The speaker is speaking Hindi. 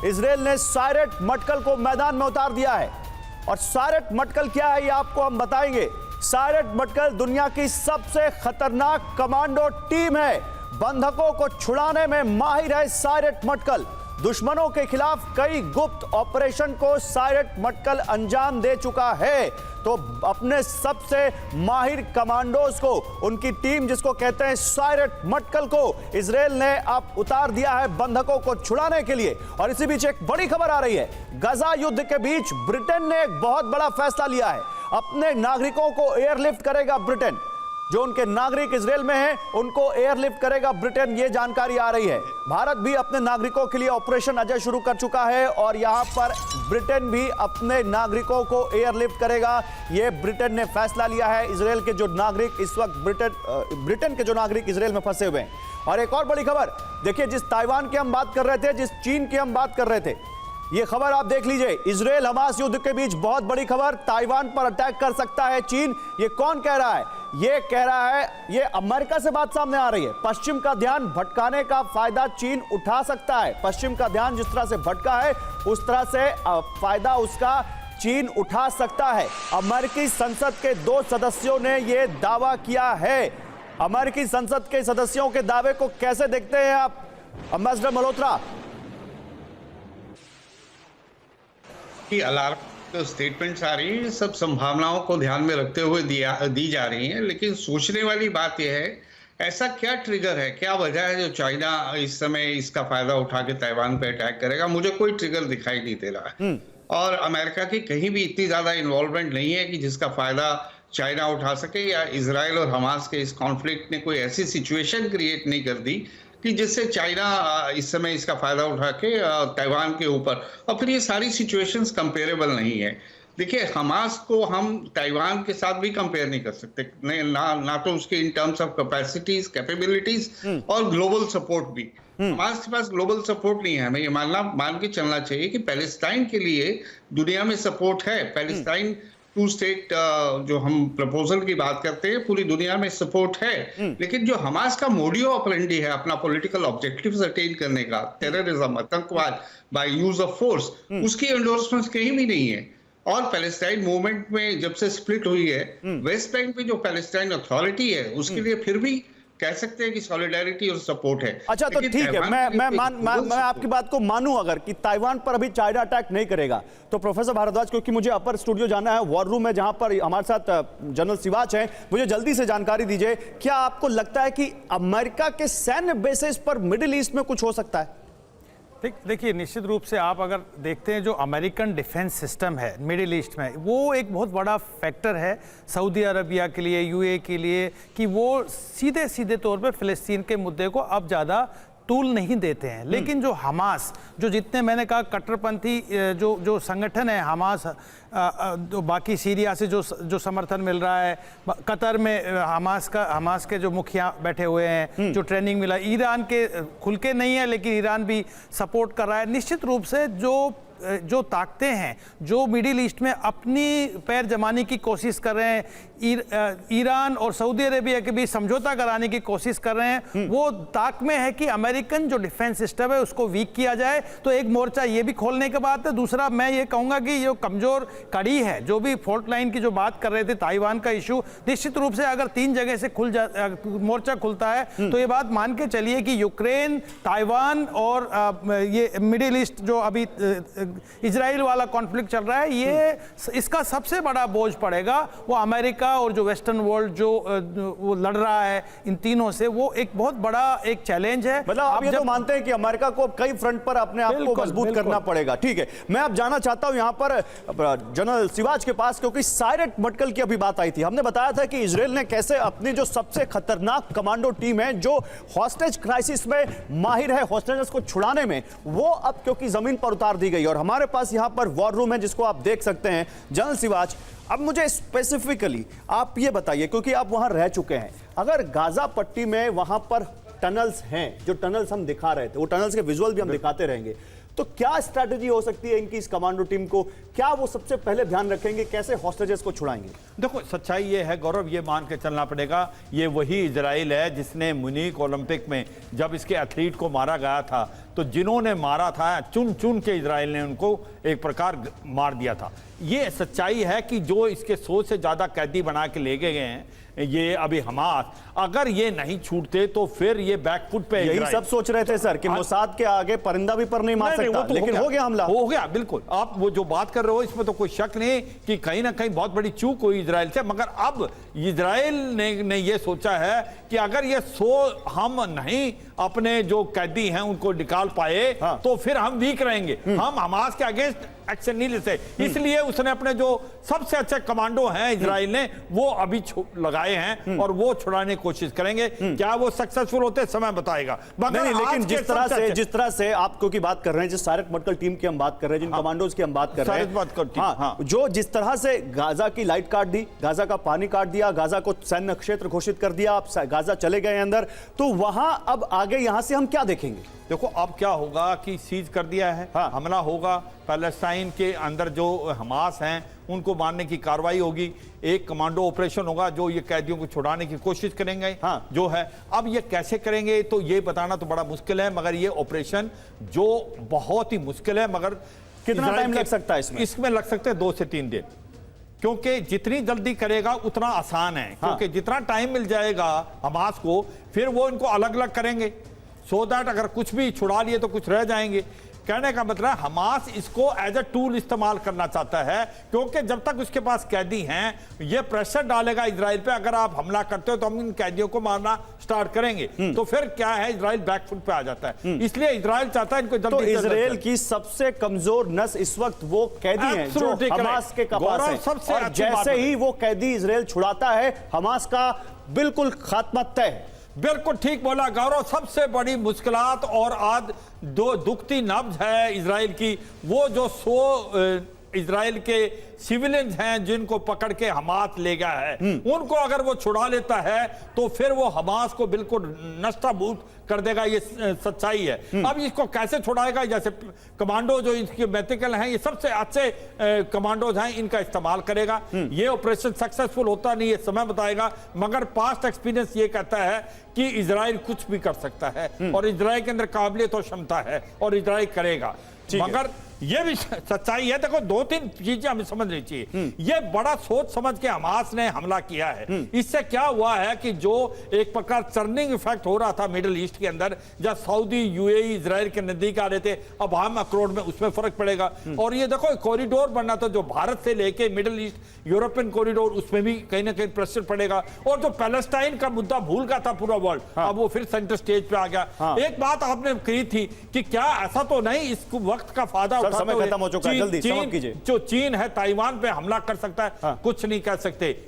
इजराइल ने सायरेट मटकल को मैदान में उतार दिया है। और सायरेट मटकल क्या है ये आपको हम बताएंगे। सायरेट मटकल दुनिया की सबसे खतरनाक कमांडो टीम है। बंधकों को छुड़ाने में माहिर है सायरेट मटकल। दुश्मनों के खिलाफ कई गुप्त ऑपरेशन को सायरेट मटकल अंजाम दे चुका है। तो अपने सबसे माहिर कमांडोज को, उनकी टीम जिसको कहते हैं सायरेट मटकल को, इजराइल ने अब उतार दिया है बंधकों को छुड़ाने के लिए। और इसी बीच एक बड़ी खबर आ रही है। गजा युद्ध के बीच ब्रिटेन ने एक बहुत बड़ा फैसला लिया है। अपने नागरिकों को एयरलिफ्ट करेगा ब्रिटेन। जो उनके नागरिक इजराइल में हैं उनको एयरलिफ्ट करेगा ब्रिटेन, ये जानकारी आ रही है। भारत भी अपने नागरिकों के लिए ऑपरेशन अजय शुरू कर चुका है और यहां पर ब्रिटेन भी अपने नागरिकों को एयरलिफ्ट करेगा। ये ब्रिटेन ने फैसला लिया है। इजराइल के जो नागरिक इस वक्त ब्रिटेन के जो नागरिक इजराइल में फंसे हुए हैं। और एक और बड़ी खबर देखिए, जिस ताइवान की हम बात कर रहे थे, जिस चीन की हम बात कर रहे थे, ये खबर आप देख लीजिए। इजराइल हमास युद्ध के बीच बहुत बड़ी खबर, ताइवान पर अटैक कर सकता है चीन। ये कौन कह रहा है? ये कह रहा है, ये अमेरिका से बात सामने आ रही है। पश्चिम का ध्यान भटकाने का फायदा चीन उठा सकता है। पश्चिम का ध्यान जिस तरह से भटका है उस तरह से फायदा उसका चीन उठा सकता है। अमेरिकी संसद के 2 सदस्यों ने यह दावा किया है। अमेरिकी संसद के सदस्यों के दावे को कैसे देखते हैं आप, एम्बेसडर मल्होत्रा? की अलार्म स्टेटमेंट्स आ रही हैं, सब संभावनाओं को ध्यान में रखते हुए दी जा रही हैं। लेकिन सोचने वाली बात यह है, ऐसा क्या ट्रिगर है, क्या वजह है जो चाइना इस समय इसका फायदा उठा के ताइवान पे अटैक करेगा? मुझे कोई ट्रिगर दिखाई नहीं दे रहा। और अमेरिका की कहीं भी इतनी ज्यादा इन्वॉल्वमेंट नहीं है कि जिसका फायदा चाइना उठा सके, या इजराइल और हमास के इस कॉन्फ्लिक्ट ने कोई ऐसी सिचुएशन क्रिएट नहीं कर दी कि जिससे चाइना इस समय इसका फायदा उठा के ताइवान के ऊपर, और फिर ये सारी सिचुएशंस कंपेरेबल नहीं है। देखिए, हमास को हम ताइवान के साथ भी कंपेयर नहीं कर सकते, ना तो उसके in terms of capacities, capabilities और ग्लोबल सपोर्ट भी। हमास के पास ग्लोबल सपोर्ट नहीं है। हमें ये मान के चलना चाहिए कि पैलेस्टाइन के लिए दुनिया में सपोर्ट है। पैलेस्टाइन 2 स्टेट जो हम प्रपोजल की बात करते हैं, पूरी दुनिया में सपोर्ट है। लेकिन जो हमास का मोडियो ऑपरेंडी है अपना पॉलिटिकल ऑब्जेक्टिव्स अटेन करने का, टेररिज्म, आतंकवाद बाय यूज ऑफ फोर्स, उसकी एंडोर्समेंट कहीं भी नहीं है। और पैलेस्टाइन मूवमेंट में जब से स्प्लिट हुई है, वेस्ट बैंक में जो पैलेस्टाइन अथॉरिटी है उसके लिए फिर भी कह सकते हैं कि सॉलिडारिटी और सपोर्ट है। अच्छा, तो ठीक है, मैं आपकी बात को मानूं अगर कि ताइवान पर अभी चाइना अटैक नहीं करेगा, तो प्रोफेसर भारद्वाज, क्योंकि मुझे अपर स्टूडियो जाना है, वॉर रूम में, जहां पर हमारे साथ जनरल सिवाच हैं, मुझे जल्दी से जानकारी दीजिए, क्या आपको लगता है कि अमेरिका के सैन्य बेसिस पर मिडिल ईस्ट में कुछ हो सकता है? देखिए, निश्चित रूप से आप अगर देखते हैं जो अमेरिकन डिफेंस सिस्टम है मिडिल ईस्ट में, वो एक बहुत बड़ा फैक्टर है सऊदी अरबिया के लिए, यूएई के लिए, कि वो सीधे सीधे तौर पे फ़िलिस्तीन के मुद्दे को अब ज़्यादा टूल नहीं देते हैं। लेकिन जो हमास, जो जितने मैंने कहा कट्टरपंथी जो संगठन है हमास, तो बाकी सीरिया से जो समर्थन मिल रहा है, कतर में हमास के जो मुखिया बैठे हुए हैं, जो ट्रेनिंग मिला, ईरान के खुल के नहीं है लेकिन ईरान भी सपोर्ट कर रहा है। निश्चित रूप से जो ताकतें हैं जो मिडिल ईस्ट में अपनी पैर जमाने की कोशिश कर रहे हैं, ईरान और सऊदी अरेबिया के बीच समझौता कराने की कोशिश कर रहे हैं, वो ताक में है कि अमेरिकन जो डिफेंस सिस्टम है उसको वीक किया जाए। तो एक मोर्चा ये भी खोलने के बाद है। दूसरा, मैं ये कहूँगा कि जो कमज़ोर कड़ी है, जो भी फॉल्ट लाइन की जो बात कर रहे थे, ताइवान का इशू, निश्चित रूप से अगर 3 जगह से मोर्चा खुलता है तो ये बात मान के चलिए कि यूक्रेन, ताइवान और ये मिडिल ईस्ट जो अभी इजराइल वाला कॉन्फ्लिक्ट चल रहा है, ये इसका सबसे बड़ा बोझ पड़ेगा वो अमेरिका और जो वेस्टर्न वर्ल्ड जो वो लड़ रहा है इन तीनों से। वो एक बहुत बड़ा एक चैलेंज है। मतलब आप ये तो मानते हैं कि अमेरिका को कई फ्रंट पर अपने आप को मजबूत करना पड़ेगा। ठीक है, मैं अब जाना चाहता हूं यहां पर जनरल सिवाच के पास, क्योंकि सायरेट मटकल की अभी बात आई थी। हमने बताया था कि इजराइल ने कैसे अपनी जो सबसे खतरनाक कमांडो टीम है, जो हॉस्टेज क्राइसिस में माहिर है, हॉस्टेजेस को छुड़ाने में, वो अब क्योंकि जमीन पर उतार दी गई। और हमारे पास यहां पर वॉर रूम है जिसको आप देख सकते हैं। जनरल सिवाच, अब मुझे स्पेसिफिकली आप ये बताइए, क्योंकि आप वहां रह चुके हैं, अगर गाजा पट्टी में वहां पर टनल्स हैं, जो टनल्स हम दिखा रहे थे, वो टनल्स के विजुअल भी हम दिखाते रहेंगे, तो क्या स्ट्रैटेजी हो सकती है इनकी इस कमांडो टीम को? क्या वो सबसे पहले ध्यान रखेंगे, कैसे हॉस्टेजेस को छुड़ाएंगे? देखो, सच्चाई ये है गौरव, ये मान के चलना पड़ेगा, ये वही इजराइल है जिसने मुनीक ओलंपिक में जब इसके एथलीट को मारा गया था तो जिन्होंने मारा था चुन चुन के इजराइल ने उनको एक प्रकार मार दिया था। ये सच्चाई है कि जो इसके 100 से ज्यादा कैदी बना के ले गए हैं ये अभी हमास, अगर ये नहीं छूटते तो फिर ये बैकफुट पे यही सब सोच रहे थे सर कि मोसाद के आगे परिंदा भी पर नहीं मार सकता, तो लेकिन हो गया हमला। हो गया, बिल्कुल। आप वो जो बात कर रहे हो इसमें तो कोई शक नहीं कि कहीं ना कहीं बहुत बड़ी चूक हुई इजराइल से, मगर अब इजराइल ने ये सोचा है कि अगर ये 100 हम नहीं अपने जो कैदी हैं उनको निकाल पाए तो फिर हम वीक रहेंगे, हम हमास के अगेंस्ट एक्शन नहीं लेते। इसलिए उसने अपने जो सबसे अच्छे कमांडो हैं इजराइल ने वो अभी लगाए हैं और वो छुड़ाने की कोशिश करेंगे। क्या वो सक्सेसफुल होते समय बताएगा। नहीं, लेकिन जिस तरह से आप क्योंकि बात कर रहे हैं, जिस सायरट मटकल टीम की हम बात कर रहे हैं, जिन कमांडोज की हम बात कर रहे हैं, जो जिस तरह से गाजा की लाइट काट दी, गाजा का पानी काट दिया, गाजा को सैन्य क्षेत्र घोषित कर दिया, आप गाजा चले गए अंदर, तो वहां अब आगे यहां से हम क्या देखेंगे? देखो अब क्या होगा कि सीज कर दिया है, हमला होगा, पैलेस्टाइन के अंदर जो हमास हैं उनको मारने की कार्रवाई होगी, एक कमांडो ऑपरेशन होगा जो ये कैदियों को छुड़ाने की कोशिश करेंगे। जो है अब ये कैसे करेंगे तो ये बताना तो बड़ा मुश्किल है, मगर ये ऑपरेशन जो बहुत ही मुश्किल है, मगर कितना टाइम लग सकता है इसमें लग सकते हैं 2 से 3 दिन, क्योंकि जितनी जल्दी करेगा उतना आसान है, क्योंकि जितना टाइम मिल जाएगा हमास को फिर वो इनको अलग अलग करेंगे, सो दैट अगर कुछ भी छुड़ा लिए तो कुछ रह जाएंगे। कहने का मतलब हमास इसको एज ए टूल इस्तेमाल करना चाहता है, क्योंकि जब तक उसके पास कैदी हैं ये प्रेशर डालेगा इजराइल पे, अगर आप हमला करते हो तो हम इन कैदियों को मारना स्टार्ट करेंगे, तो फिर क्या है इजराइल बैकफुट पे आ जाता है। इसलिए इजराइल चाहता है इनको जल्दी। तो इजराइल की सबसे कमजोर नस इस वक्त वो कैदी हैं जो हमास के पास हैं, और जैसे ही वो कैदी इजराइल छुड़ाता है हमास का बिल्कुल खात्मा तय है। बिल्कुल ठीक बोला गौरव। सबसे बड़ी मुश्किलात और आज दो दुखती नब्ज है इजराइल की, वो जो 100 इजराइल के सिविलियंस हैं जिनको पकड़ के हमास ले गया है, उनको अगर वो छुड़ा लेता है तो फिर वो हमास को बिल्कुल नष्टाभूत कर देगा, ये सच्चाई है। अब इसको कैसे छुड़ाएगा, जैसे कमांडो जो इसके मैथिकल हैं ये सबसे अच्छे कमांडोज हैं, इनका इस्तेमाल करेगा। ये ऑपरेशन सक्सेसफुल होता नहीं ये समय बताएगा, मगर पास्ट एक्सपीरियंस ये कहता है कि इजराइल कुछ भी कर सकता है और इजराइल के अंदर काबिलियत और क्षमता है और इजराइल करेगा। मगर ये भी सच्चाई है, देखो 2-3 चीजें हमें समझनी चाहिए। ये बड़ा सोच समझ के हमास ने हमला किया है, इससे क्या हुआ है कि जो एक प्रकार टर्निंग इफेक्ट हो रहा था मिडिल ईस्ट के अंदर, जब सऊदी यूएई इजराइल के नजदीक आ रहे थे, अब हम अक्रोड में उसमें फर्क पड़ेगा। और ये देखो कॉरिडोर बनना था जो भारत से लेके मिडिल ईस्ट यूरोपियन कॉरिडोर, उसमें भी कहीं ना कहीं प्रेशर पड़ेगा। और जो पैलेस्टाइन का मुद्दा भूल गया था पूरा वर्ल्ड, अब वो फिर सेंटर स्टेज पे आ गया। एक बात आपने कही थी कि क्या ऐसा तो नहीं इस वक्त का फायदा समय खत्म हो चुका है, जल्दी समाप्त कीजिए। जो चीन है ताइवान पे हमला कर सकता है, कुछ नहीं कर सकते।